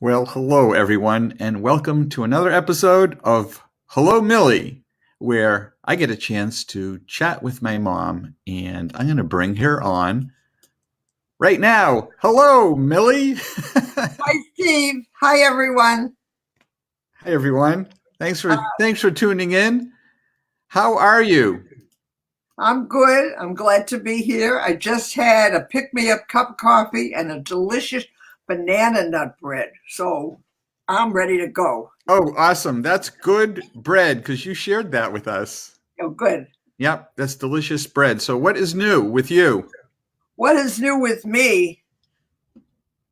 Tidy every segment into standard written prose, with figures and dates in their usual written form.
Well, hello, everyone, and welcome to another episode of Hello, Millie, where I get a chance to chat with my mom, and I'm going to bring her on right now. Hello, Millie. Hi, Steve. Hi, everyone. Hi, everyone. Thanks for tuning in. How are you? I'm good. I'm glad to be here. I just had a pick-me-up cup of coffee and a delicious banana nut bread. So I'm ready to go. Oh, awesome. That's good bread because you shared that with us. Oh, good. Yep, that's delicious bread. So, what is new with you? What is new with me?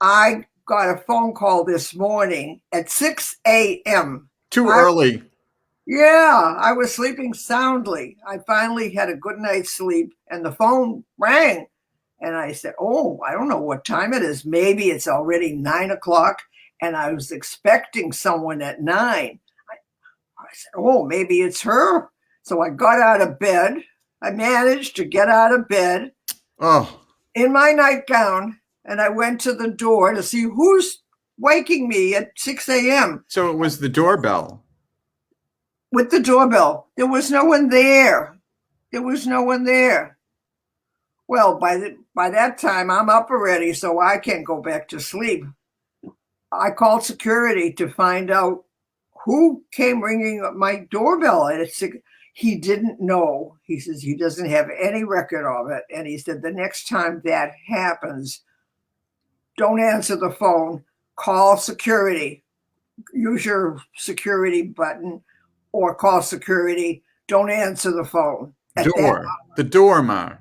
I got a phone call this morning at 6 a.m. Too I, early. yeah, I was sleeping soundly. I finally had a good night's sleep and the phone rang. And I said, oh, I don't know what time it is. Maybe it's already 9 o'clock. And I was expecting someone at 9. I said, oh, maybe it's her. So I got out of bed. I managed to get out of bed Oh, in my nightgown. And I went to the door to see who's waking me at 6 a.m. so it was the doorbell. with the doorbell. There was no one there. There was no one there. Well, by that time, I'm up already, so I can't go back to sleep. I called security to find out who came ringing up my doorbell. And he didn't know. He says he doesn't have any record of it. And he said the next time that happens, don't answer the phone. Call security. Use your security button or call security. Don't answer the phone. At that, The door, Ma.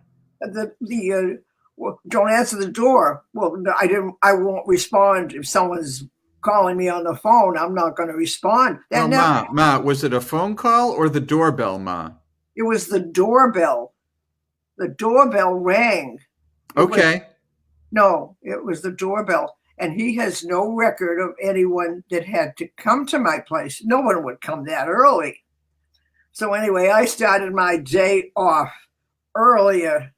don't answer the door. Well, I didn't. I won't respond if someone's calling me on the phone. I'm not going to respond. No, That never. Ma, was it a phone call or the doorbell, Ma? It was the doorbell. The doorbell rang. It was Okay. no. It was the doorbell, and he has no record of anyone that had to come to my place. No one would come that early. So anyway, I started my day off earlier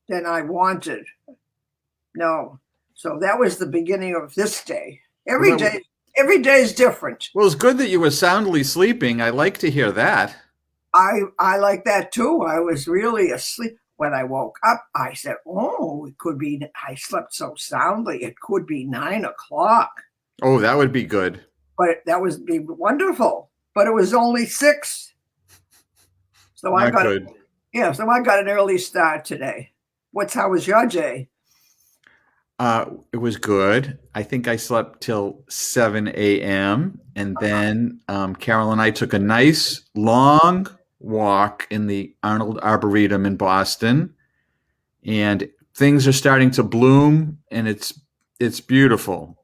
than I wanted. No. So that was the beginning of this day. Well, that, Every day is different. well, it's good that you were soundly sleeping. I like to hear that. I like that too. I was really asleep. When I woke up, I said, oh, it could be, I slept so soundly, it could be 9 o'clock. Oh, that would be good. But that would be wonderful. But it was only 6. So I Not got, good. yeah, so I got an early start today. How was your day? It was good. I think I slept till 7 a.m. And then Carol and I took a nice long walk in the Arnold Arboretum in Boston. And things are starting to bloom and it's beautiful.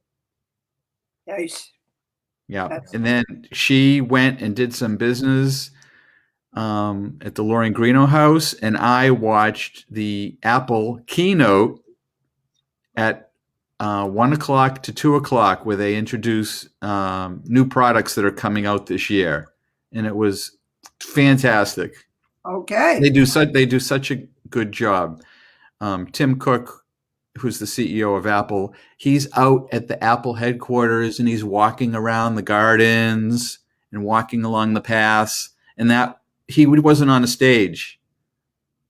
Nice. Yeah. That's And then she went and did some business at the Loring Greeno house, and I watched the Apple keynote at 1 o'clock to 2 o'clock, where they introduce new products that are coming out this year, and it was fantastic. okay. They do such a good job. Tim Cook, who's the CEO of Apple, he's out at the Apple headquarters and he's walking around the gardens and walking along the paths, and that he wasn't on a stage.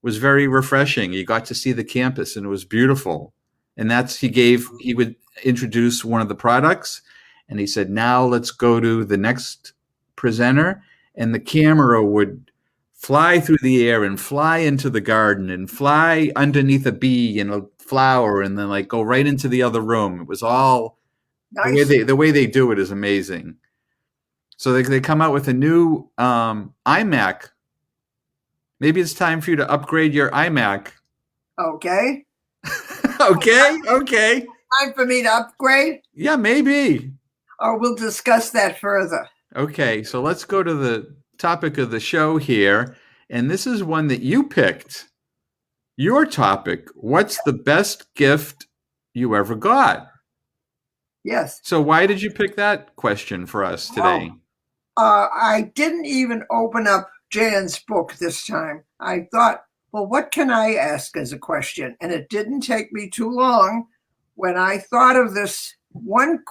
It was very refreshing. You got to see the campus and it was beautiful. And he would introduce one of the products and he said, now let's go to the next presenter. And the camera would fly through the air and fly into the garden and fly underneath a bee and a flower and then like go right into the other room. It was all Nice. the way they do it is amazing. So they come out with a new iMac. Maybe it's time for you to upgrade your iMac. Okay. Okay. Time for me to upgrade, Yeah, maybe. or we'll discuss that further. Okay, so let's go to the topic of the show here. And this is one that you picked. Your topic. What's the best gift you ever got? Yes. So why did you pick that question for us today? I didn't even open up Jan's book this time. I thought, well, what can I ask as a question? And it didn't take me too long when I thought of this one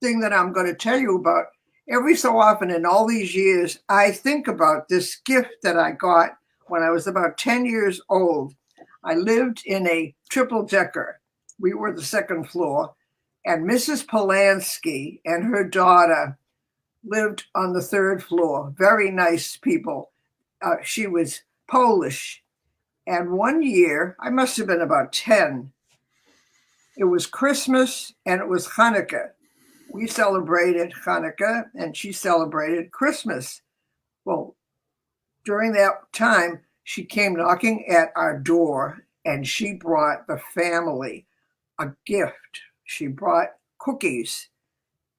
thing that I'm going to tell you about. Every so often in all these years, I think about this gift that I got when I was about 10 years old. I lived in a triple decker. We were the second floor, and Mrs. Polanski and her daughter lived on the third floor. Very nice people. She was Polish. And one year, I must have been about 10, it was Christmas and it was Hanukkah. We celebrated Hanukkah and she celebrated Christmas. Well, during that time, she came knocking at our door and she brought the family a gift. She brought cookies.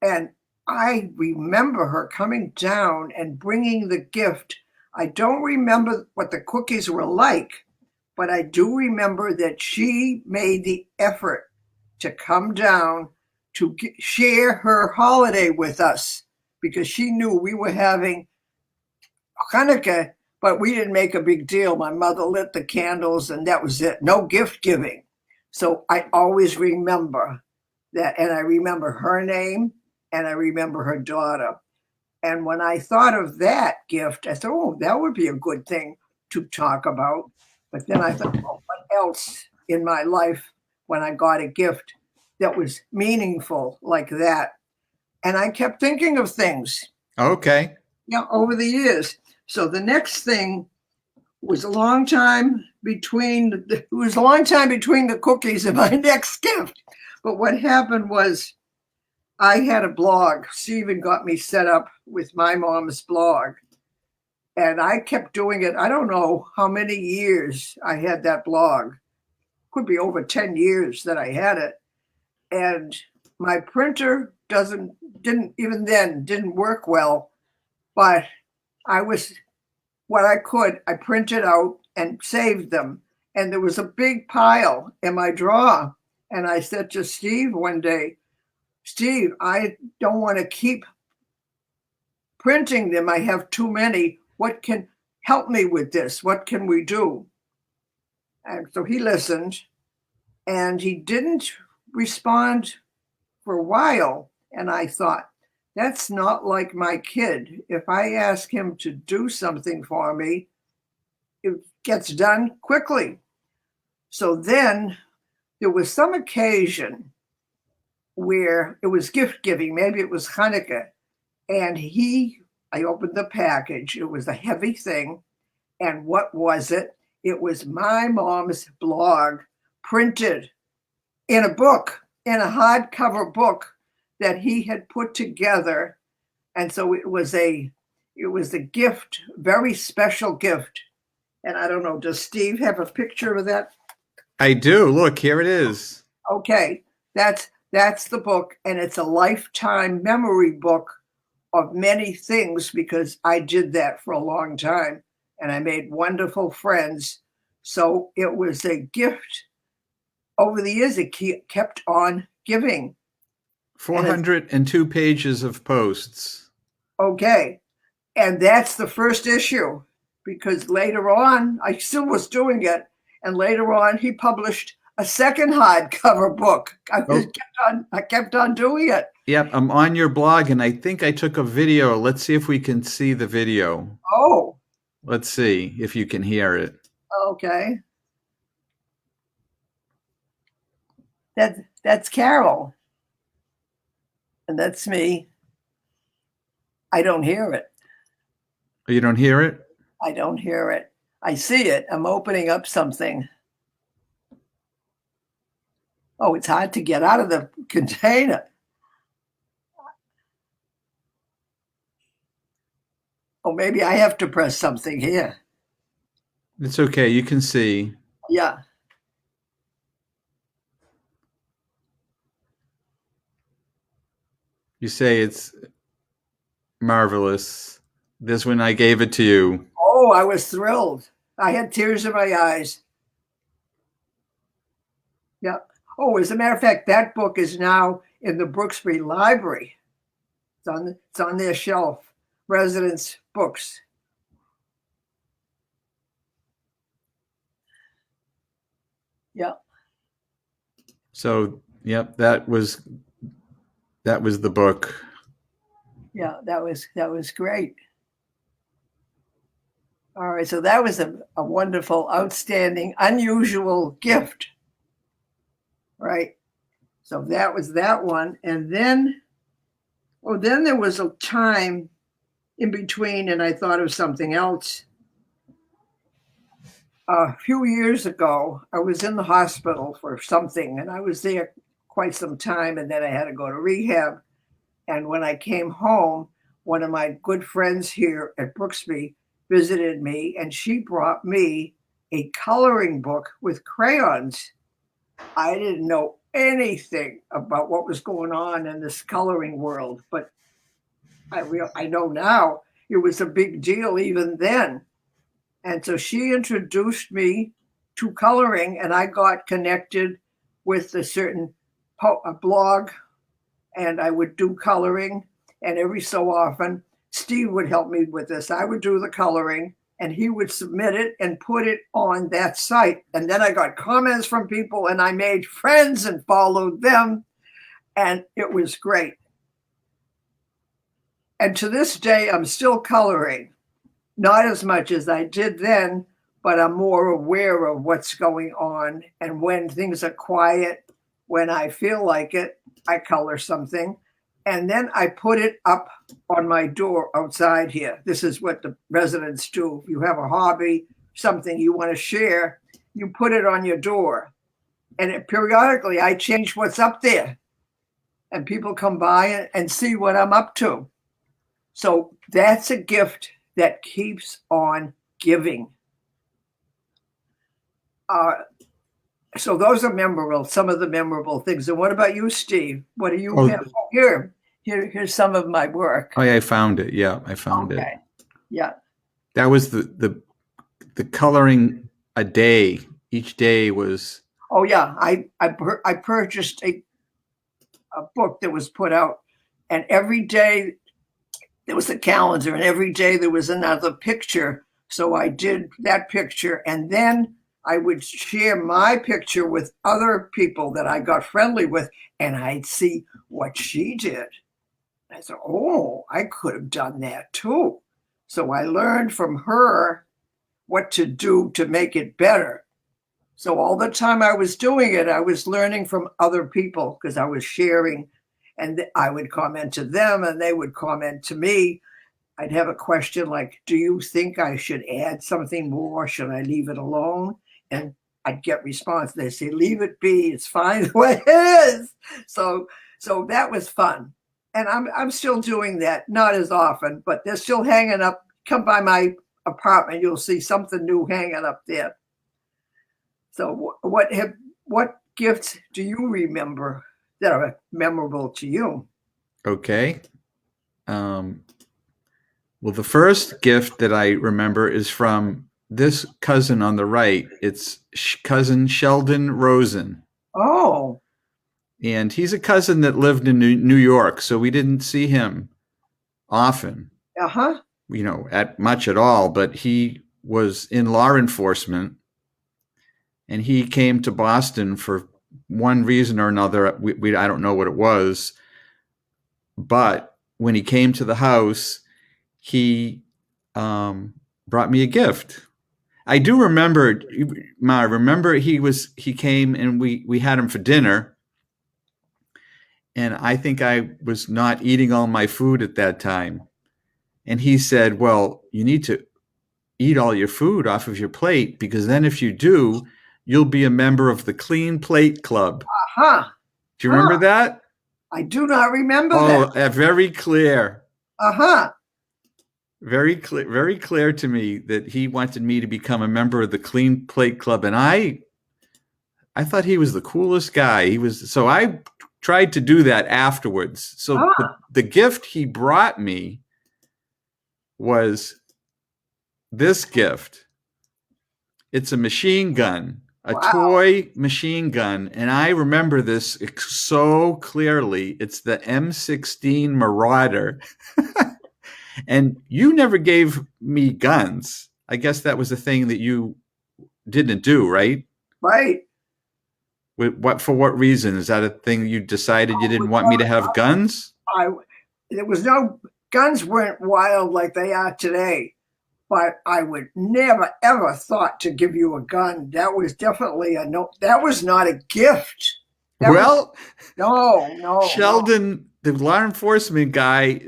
And I remember her coming down and bringing the gift. I don't remember what the cookies were like, but I do remember that she made the effort to come down to share her holiday with us because she knew we were having Hanukkah, but we didn't make a big deal. My mother lit the candles and that was it. No gift giving. So I always remember that. And I remember her name and I remember her daughter. And when I thought of that gift, I thought, oh, that would be a good thing to talk about. But then I thought, well, what else in my life when I got a gift that was meaningful like that? And I kept thinking of things, Okay. over the years. So the next thing was a long time between the cookies and my next gift. But what happened was I had a blog. Stephen got me set up with my mom's blog. And I kept doing it. I don't know how many years I had that blog. Could be over 10 years that I had it. And my printer didn't work well, but I was what I could, I printed out and saved them. And there was a big pile in my drawer. And I said to Steve one day, Steve, I don't want to keep printing them. I have too many. What can help me with this? What can we do? And so he listened and he didn't respond for a while. And I thought, that's not like my kid. If I ask him to do something for me, it gets done quickly. So then there was some occasion where it was gift giving, maybe it was Hanukkah, and I opened the package. It was a heavy thing. And what was it? It was my mom's blog printed in a book, in a hardcover book that he had put together. And so it was a gift, very special gift. And I don't know, does Steve have a picture of that? I do. Look, here it is. Okay, that's the book, and it's a lifetime memory book of many things because I did that for a long time and I made wonderful friends. So it was a gift. Over the years, it kept on giving. And it's 402 pages of posts. okay. And that's the first issue because later on, I still was doing it. And later on, he published a second hardcover book. Oh, I kept on doing it. yep. I'm on your blog and I think I took a video. Let's see if we can see the video. Oh, Let's see if you can hear it. okay. That's Carol. And that's me. I don't hear it. You don't hear it? I don't hear it. I see it. I'm opening up something. Oh, it's hard to get out of the container. Oh, maybe I have to press something here. It's okay. You can see. Yeah. You say it's marvelous. This one I gave it to you. Oh, I was thrilled. I had tears in my eyes. Yeah. Oh, as a matter of fact, that book is now in the Brooksby Library. It's on their shelf. Residence books. Yeah. So, yep, that was That was the book. Yeah, that was great. All right, so that was a wonderful, outstanding, unusual gift, right? So that was that one. And then, oh, then there was a time in between, and I thought of something else. A few years ago, I was in the hospital for something, and I was there quite some time, and then I had to go to rehab. And when I came home, one of my good friends here at Brooksby visited me, and she brought me a coloring book with crayons. I didn't know anything about what was going on in this coloring world, but I know now it was a big deal even then. And so she introduced me to coloring, and I got connected with a certain a blog, and I would do coloring. And every so often, Steve would help me with this. I would do the coloring, and he would submit it and put it on that site. And then I got comments from people, and I made friends and followed them, and it was great. And to this day, I'm still coloring. Not as much as I did then, but I'm more aware of what's going on. And when things are quiet, when I feel like it, I color something. And then I put it up on my door outside here. This is what the residents do. If you have a hobby, something you want to share, you put it on your door. And periodically, I change what's up there. And people come by and see what I'm up to. So that's a gift that keeps on giving. So those are memorable, some of the memorable things. And what about you, Steve? What do you have? Oh, here's some of my work. Oh yeah, I found it. Yeah, I found it. Okay. Yeah. That was the coloring a day. Each day was. Oh yeah, I purchased a book that was put out, and every day there was a calendar, and every day there was another picture. So I did that picture, and then I would share my picture with other people that I got friendly with, and I'd see what she did. I said, oh, I could have done that too. So I learned from her what to do to make it better. So all the time I was doing it, I was learning from other people because I was sharing, and I would comment to them and they would comment to me. I'd have a question like, do you think I should add something more? Should I leave it alone? And I'd get response. They say, leave it be. It's fine the way it is. So that was fun. And I'm still doing that, not as often, but they're still hanging up. Come by my apartment, you'll see something new hanging up there. So what gifts do you remember that are memorable to you? Okay. Well, the first gift that I remember is from this cousin on the right. It's cousin Sheldon Rosen. Oh. And he's a cousin that lived in New York, so we didn't see him often. Uh-huh. At much at all, but he was in law enforcement, and he came to Boston for one reason or another. I don't know what it was, but when he came to the house, he brought me a gift. I do remember, Ma. Remember, he came and we had him for dinner, and I think I was not eating all my food at that time, and he said, "Well, you need to eat all your food off of your plate because then if you do, you'll be a member of the Clean Plate Club." Uh-huh. Do you remember that? I do not remember that. Oh, very clear. Uh-huh. Very clear to me that he wanted me to become a member of the Clean Plate Club, and I thought he was the coolest guy. So I tried to do that afterwards. So the gift he brought me was this gift. It's a machine gun, a toy machine gun, and I remember this so clearly. It's the M16 Marauder. And you never gave me guns. I guess that was a thing that you didn't do, right? Right. What for? What reason? Is that a thing you decided you didn't want me to have guns? I there was no guns weren't wild like they are today, but I would never ever thought to give you a gun. That was definitely a no. That was not a gift. That was Well, no, no, no. Sheldon, the law enforcement guy,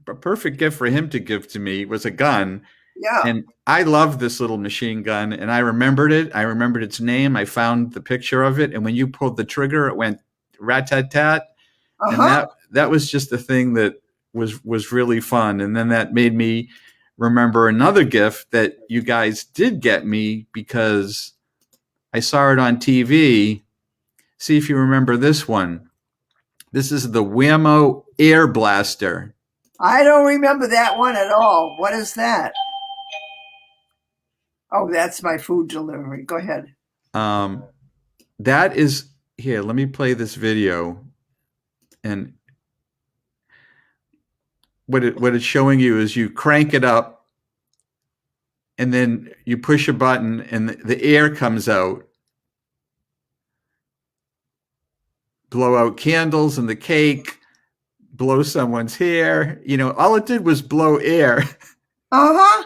a perfect gift for him to give to me was a gun. Yeah. And I loved this little machine gun, and I remembered it. I remembered its name. I found the picture of it, and when you pulled the trigger, it went rat tat tat, Uh and huh. that was just the thing that was really fun. And then that made me remember another gift that you guys did get me because I saw it on TV. See if you remember this one. This is the Whammo Air Blaster. I don't remember that one at all. What is that? Oh, that's my food delivery. Go ahead. Um, that is here. Let me play this video, and what it's showing you is you crank it up, and then you push a button, and the air comes out. Blow out candles and the cake. Blow someone's hair. You know, all it did was blow air. Uh huh.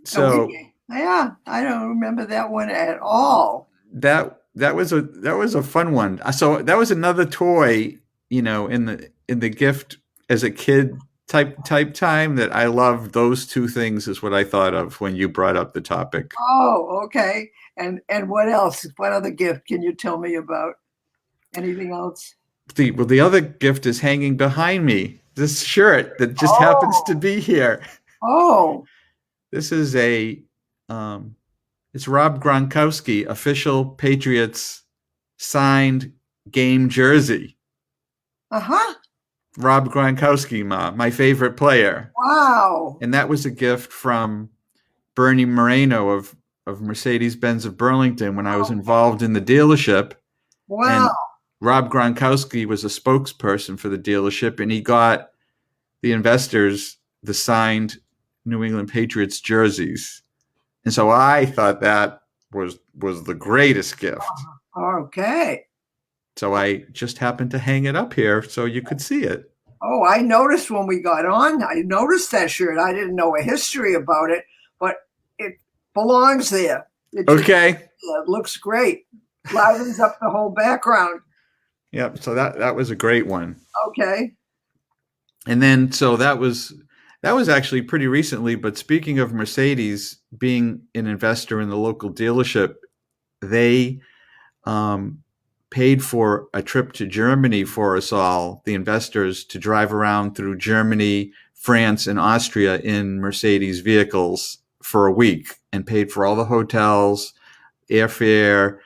So Yeah, I don't remember that one at all. that was a fun one. So that was another toy, you know, in the gift as a kid type time that I loved. Those two things is what I thought of when you brought up the topic. Oh, okay. And what else? What other gift can you tell me about? Anything else? The other gift is hanging behind me. This shirt that just happens to Oh, be here. oh, This is a it's Rob Gronkowski official Patriots signed game jersey. uh-huh. Rob Gronkowski, my favorite player. Wow. And that was a gift from Bernie Moreno of Mercedes Benz of Burlington when I was involved in the dealership. Wow. And Rob Gronkowski was a spokesperson for the dealership, and he got the investors the signed New England Patriots jerseys. And so I thought that was the greatest gift. Okay. So I just happened to hang it up here so you could see it. Oh, I noticed when we got on, I noticed that shirt. I didn't know a history about it, but it belongs there. It just Okay. it looks great. Livens up the whole background. Yep. So that was a great one. Okay. And then so that was actually pretty recently. But speaking of Mercedes being an investor in the local dealership, they paid for a trip to Germany for us all, the investors, to drive around through Germany, France, and Austria in Mercedes vehicles for a week, and paid for all the hotels, airfare,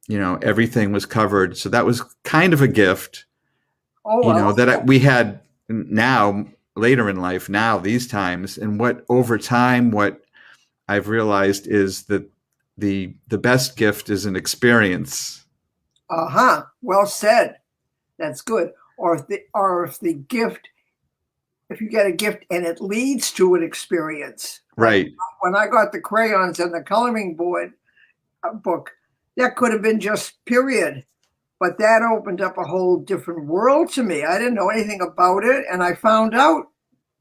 you know, everything was covered. So that was kind of a gift, Oh, you know, well. that we had now later in life, now these times. And what over time, what I've realized is that the best gift is an experience. Uh-huh. Well said. That's good. Or if the gift, if you get a gift and it leads to an experience. Like Right. when I got the crayons and the coloring board book, that could have been just period. But that opened up a whole different world to me. I didn't know anything about it, and I found out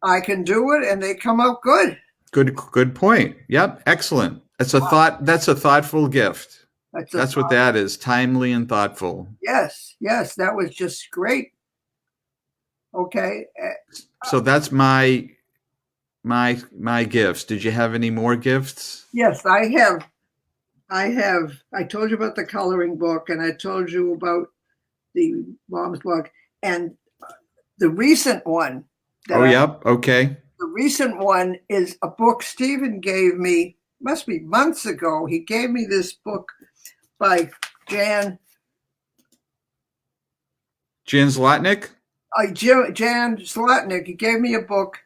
I can do it, and they come out good. Good point. Yep. Excellent. That's a thoughtful gift. That's a That's what that is. Timely and thoughtful. yes, yes. That was just great. Okay. So that's my gifts. Did you have any more gifts? Yes, I have. I have. I told you about the coloring book, and I told you about the mom's book, and the recent one that Oh, yep. Okay. the recent one is a book Stephen gave me. Must be months ago. He gave me this book by Jan Jan Zlotnick? Jan Slotnick. He gave me a book,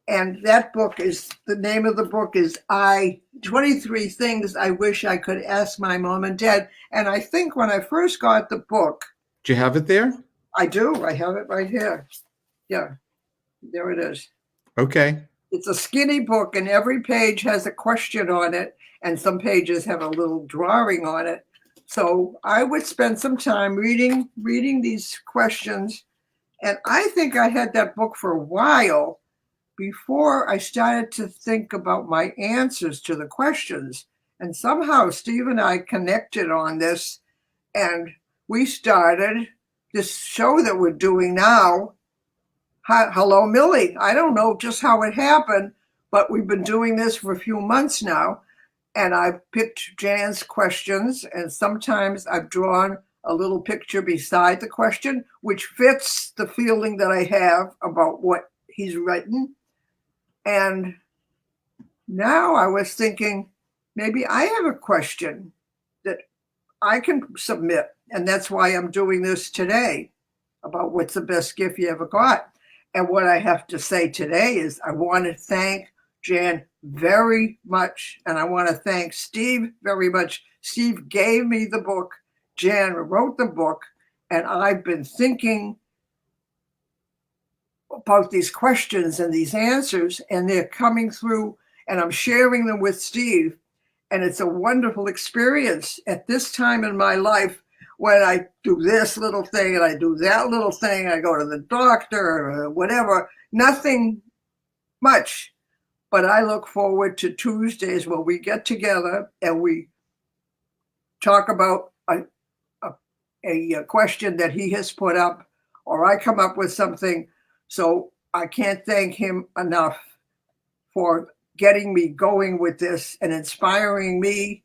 and that book is the name of the book is I 23 Things I Wish I Could Ask My Mom and Dad. And I think when I first got the book, Do you have it there? I do. I have it right here. Yeah, there it is. Okay. It's a skinny book, and every page has a question on it, and some pages have a little drawing on it. So I would spend some time reading these questions, and I think I had that book for a while before I started to think about my answers to the questions. And somehow Steve and I connected on this, and we started this show that we're doing now. Hello, Millie. I don't know just how it happened, but we've been doing this for a few months now. And I've picked Jan's questions, and sometimes I've drawn a little picture beside the question, which fits the feeling that I have about what he's written. And now I was thinking maybe I have a question that I can submit. And that's why I'm doing this today about what's the best gift you ever got. And what I have to say today is I want to thank Jan very much. And I want to thank Steve very much. Steve gave me the book. Jan wrote the book. And I've been thinking about these questions and these answers, and they're coming through, and I'm sharing them with Steve. And it's a wonderful experience at this time in my life when I do this little thing and I do that little thing. I go to the doctor or whatever, nothing much. But I look forward to Tuesdays where we get together and we talk about a question that he has put up, or I come up with something. So I can't thank him enough for getting me going with this and inspiring me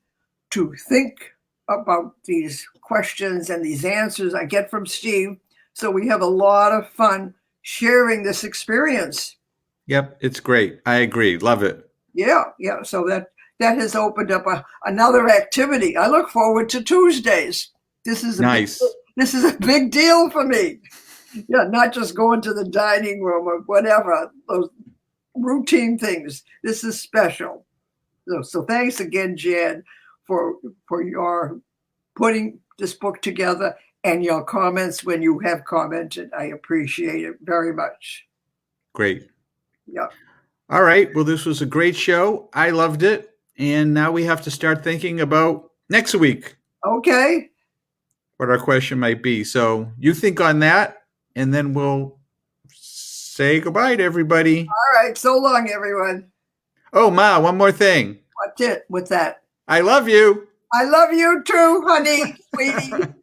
to think about these questions and these answers I get from Steve. So we have a lot of fun sharing this experience. Yep, it's great. I agree. Love it. Yeah, yeah. So that has opened up another activity. I look forward to Tuesdays. Nice. This is a big deal for me. Yeah, not just going to the dining room or whatever, those routine things. This is special. So thanks again, Jan, for your putting this book together and your comments when you have commented. I appreciate it very much. Great. Yeah. All right. Well, this was a great show. I loved it. And now we have to start thinking about next week, Okay. what our question might be. So you think on that, and then we'll say goodbye to everybody. All right. So long, everyone. Oh, Ma, one more thing. What's it with that? I love you. I love you too, honey, sweetie.